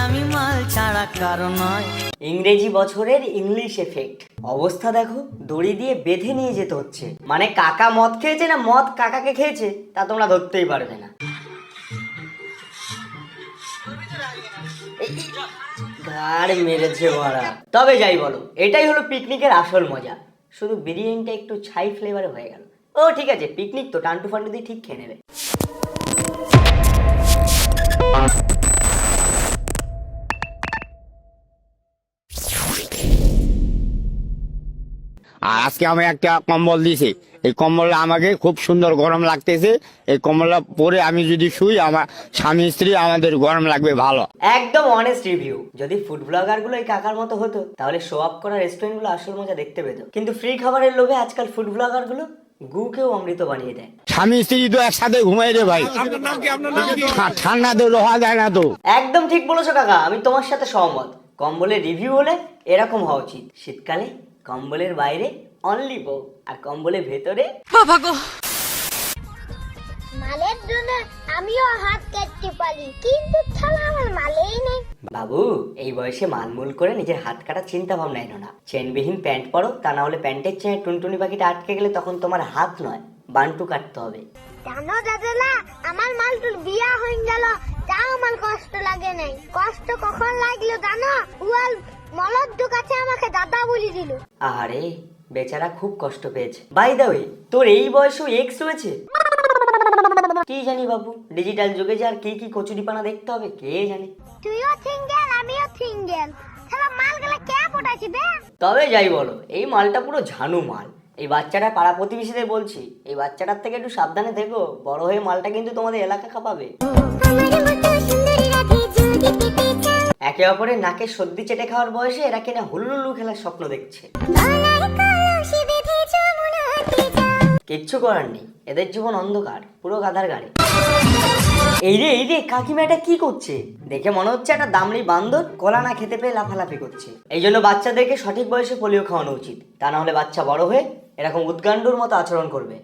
আমি মাল ছাড়া কারণ নয়। ইংরেজি বছরের ইংলিশ এফেক্ট। অবস্থা দেখো, দড়ি দিয়ে বেঁধে নিয়ে যেতে হচ্ছে। মানে কাকা মদ খেয়েছে না মদ কাকাকে খেয়েছে তা তোমরা ধরতেই পারবে না। গাড় মেরেছে ভরা। তবে যাই বলো, এটাই হলো পিকনিকের আসল মজা। শুধু বিরিয়ানিটা একটু ছাই ফ্লেভারে হয়ে গেল। ও ঠিক আছে, পিকনিক তো টান্টু ফান্টু দিয়ে ঠিক খেয়ে নেবে। আর আজকে আমি একটা কম্বল দিয়েছি, এই কম্বলটা আমাকে খুব সুন্দর গরম লাগতেছে। এই কম্বলটা পরে আমি যদি শুই, আমার স্বামী স্ত্রী আমাদের গরম লাগবে ভালো। একদম অনেস্ট রিভিউ। যদি ফুড ব্লগার গুলো এই কাকার মতো হতো তাহলে শো আপ করা রেস্টুরেন্ট গুলো আসল মজা দেখতে পেত। কিন্তু ফ্রি খাবারের লোভে আজকাল ফুড ব্লগার গুলো গুকেও অমৃত বানিয়ে দেয়। স্বামী স্ত্রী তো একসাথে ঘুমাই রে ভাই, ঠান্ডাতে রোহা যায় না তো। একদম ঠিক বলেছো কাকা, আমি তোমার সাথে সহমত। কম্বলের রিভিউ হলে এরকম হওয়া উচিত। শীতকালে কম্বলের বাইরে অনলি বউ, আর কম্বলের ভেতরে মালের জন্য আমিও হাত কাটতে পারি, কিন্তু ছাড়া আমার মালেই নেই। বাবু, এই বয়সে মালমুল করে নিজের হাত কাটার চিন্তা ভাবনা এনো না। চেনবিহীন প্যান্ট পরো, তা না হলে প্যান্টের চেনে টুনটুনি পাখিটা আটকে গেলে তখন তোমার হাত নয় বান্টু কাটতে হবে। জানো দাদালা, আমার মালটুর বিয়া হয়ে গেল, তাও আমার কষ্ট লাগে নাই। কষ্ট কখন লাগলো জানো? উয়াল মলদ কাছে আমাকে দাদা বলি দিল। আরে বেচারা খুব কষ্ট পেয়েছে। বাই দ্য ওয়ে, তোর এই বয়সেও এক্স রয়েছে? কি জানি বাবু, ডিজিটাল যুগে যে আর কি কি কচুরিপানা দেখতে হবে কে জানে। তুইও সিঙ্গেল, আমিও সিঙ্গেল, শালা মালগুলা কে পটাইছি বে? তবে যাই বলো, এই মালটা পুরো ঝানু মাল। এই বাচ্চাটা পাড়া প্রতিবেশীদের বলছি, এই বাচ্চাটার থেকে একটু সাবধানে থেকো। বড় হয়ে মালটা কিন্তু তোমাদের এলাকা কাঁপাবে। একে অপরের নাকে সর্দি চেটে খাওয়ার বয়সে এরা কিনা হুল্লুল্লু খেলার স্বপ্ন দেখছে। কিচ্ছু করার নেই, এদের জীবন অন্ধকার, পুরো গাধার গাড়ি। এই রে কাকিমা এটা কি করছে? দেখে মনে হচ্ছে একটা দামড়ি বান্দর কলা না খেতে পেয়ে লাফালাফি করছে। এই জন্য বাচ্চাদেরকে সঠিক বয়সে পোলিও খাওয়ানো উচিত, তা না হলে বাচ্চা বড় হয়ে এরকম উদ্গান্ডুর মতো আচরণ করবে।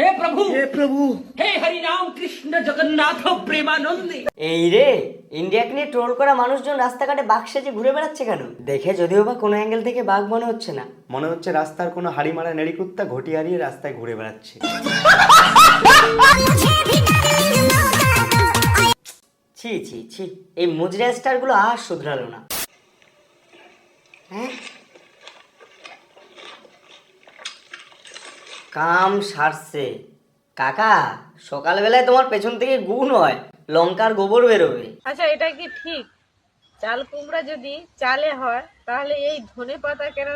हे प्रभु हे हरि राम कृष्ण जगन्नाथ प्रेमानंदी। এই রে, ইন্ডিয়াকে নিয়ে ট্রোল করা মানুষজন রাস্তাঘাটে বাঘ সেজে ঘুরে বেড়াচ্ছে কেন? দেখে যদিও বা কোনো অ্যাঙ্গেল থেকে বাঘ মনে হচ্ছে না, মনে হচ্ছে রাস্তার কোনো হাড়ি মারা নেড়ি কুত্তা ঘটি হারিয়ে রাস্তায় ঘুরে বেড়াচ্ছে। ছি ছি ছি, এই মুজরা স্টার গুলো আর শুধরালো না। হ্যাঁ, কাম সারছে। কাকা, সকালবেলায় তোমার পেছন থেকে গু নয় লঙ্কার গোবর বেরোবে। আচ্ছা, এটা কি ঠিক? চাল কুমড়া যদি চালে হয় তাহলে এই ধনেপাতা কেন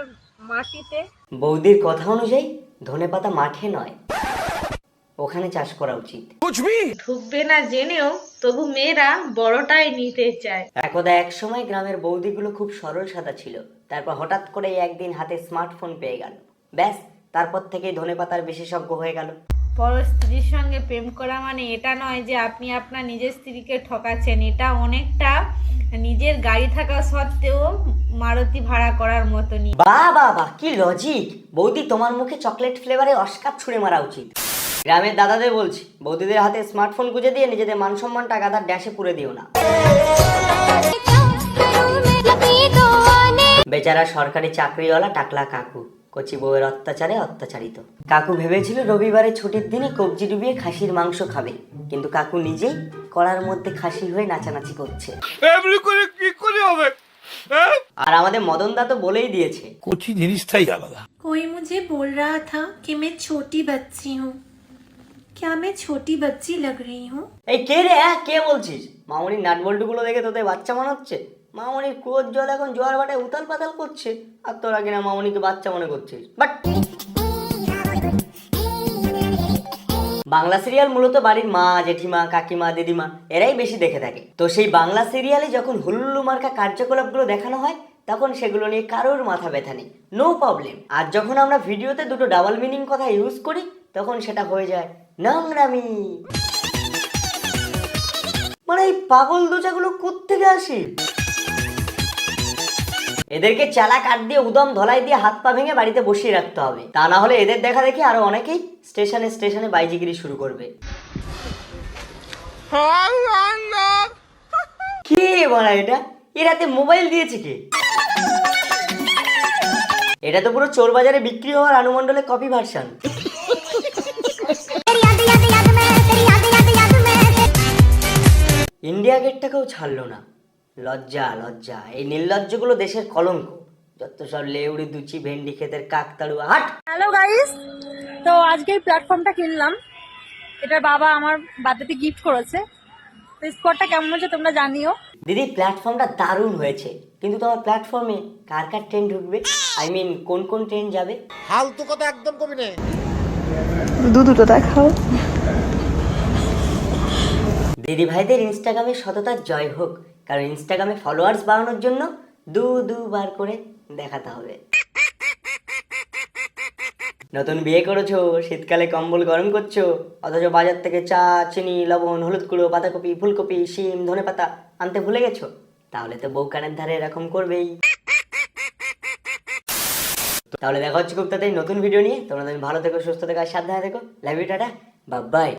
মাটিতে? বৌদির কথা অনুযায়ী ধনেপাতা মাঠে নয়, ওখানে চাষ করা উচিত। ঢুকবে না জেনেও তবু মেয়েরা বড়টাই নিতে চায়। একদা এক সময় গ্রামের বৌদিগুলো খুব সরল সাদা ছিল। তারপর হঠাৎ করে একদিন হাতে স্মার্টফোন পেয়ে গেল, ব্যাস তারপর থেকেই ধনেপাতার বিশেষজ্ঞ হয়ে গেল। পর স্ত্রীর সঙ্গে প্রেম করা মানে এটা নয় যে আপনি আপনার নিজের স্ত্রীকে ঠকাচ্ছেন। এটা অনেকটা নিজের গাড়ি থাকা সত্ত্বেও মারুতি ভাড়া করার মতনই। বাহ বাহ বাহ, কি লজিক! বৌদি, তোমার মুখে চকলেট ফ্লেভারে অস্কার ছুঁড়ে মারা উচিত। গ্রামের দাদাদের বলছি, বৌদিদের হাতে স্মার্টফোন গুঁজে দিয়ে নিজেদের মান সম্মানটা গাদার ড্যাশে পুরে দিও না। বেচারা সরকারি চাকরিওয়ালা টাকলা কাকু কচি বউয়ের অত্যাচারে অত্যাচারিত। কাকু ভেবেছিল রবিবারে ছুটির দিনে কবজি ডুবিয়ে খাসির মাংস খাবে, কিন্তু কাকু নিজেই কড়ার মধ্যে খাসি হয়ে নাচানাচি করছে। আর আমাদের মদন দা তো বলেই দিয়েছে, কচি জিনিসটাই আলাদা। कोई मुझे बोल रहा था कि मैं छोटी बच्ची हूँ। क्या मैं छोटी बच्ची लग रही हूँ? এই কে রে? কে বলছিস? মামনির নাটবল্টু গুলো দেখে তোদের বাচ্চা মনে হচ্ছে? মামনির কুয়োর জল এখন জোয়ার ভাটায় উতাল পাতাল করছে, আর তোরা কিনা মামনিকে বাচ্চা মনে করছিস। বাট বাংলা সিরিয়াল মূলত বাড়ির মা, জেঠিমা, কাকিমা, দিদিমা এরাই বেশি দেখে থাকে। তো সেই বাংলা সিরিয়ালে যখন হুল্লু মার্কা কার্যকলাপগুলো দেখানো হয় তখন সেগুলো নিয়ে কারোর মাথা ব্যথা নেই, নো প্রবলেম। আর যখন আমরা ভিডিওতে দুটো ডাবল মিনিং কথা ইউজ করি তখন সেটা হয়ে যায় নোংরামি। মানে এই পাগল দোচাগুলো কোত্থেকে আসে? এদেরকে চালা কাট দিয়ে উদম ধলাই দিয়ে হাত পা ভেঙে বাড়িতে বসিয়ে রাখতে হবে, তা না হলে এদের দেখা দেখি আরো অনেকেই স্টেশনে স্টেশনে বাইজিগিরি শুরু করবে। কে বলা এটা? এ রাতে মোবাইল দিয়েছে কে? এটা তো পুরো চোর বাজারে বিক্রি হওয়ার অনুমণ্ডলের কপি ভার্সন। ইন্ডিয়া গেটটাকেও ছাড়লো না, লজ্জা লজ্জা। এই নির্লজ্জগুলো দেশের কলঙ্ক, যত সব লেউড়ি দুচি ভেন্ডি ক্ষেতের কাকতাড়ুয়া। হাট। হ্যালো গাইস, তো আজকে এই প্ল্যাটফর্মটা কিনলাম। এটার বাবা আমার বার্থডেতে গিফট করেছে। তো স্পটটা কেমন হচ্ছে তোমরা জানিও। দিদি প্ল্যাটফর্মটা দারুণ হয়েছে, কিন্তু তোমার প্ল্যাটফর্মে কার কার ট্রেন ঢুকবে? আই মিন কোন কোন ট্রেন যাবে? ফালতু কথা একদম কবি না। দুটো দেখাও। দিদি ভাইদের ইনস্টাগ্রামে সততার জয় হোক, কারণ ইনস্টাগ্রামে ফলোয়ার্স বাড়ানোর জন্য দুবার করে দেখাতে হবে। নতুন বিয়ে করেছো, শীতকালে কম্বল গরম করছো, অথচ বাজার থেকে চা, চিনি, লবণ, হলুদ গুঁড়ো, পাতাকপি, ফুলকপি, শিম, ধনেপাতা আনতে ভুলে গেছো? তাহলে তো বউ কানের ধারে এরকম করবেই। তাহলে দেখা হচ্ছে খুব তাড়াতাড়ি নতুন ভিডিও নিয়ে। তোমরা ভালো থেকো, সুস্থ থেকো আর সাবধানে থেকো। Love you, tata, bye by.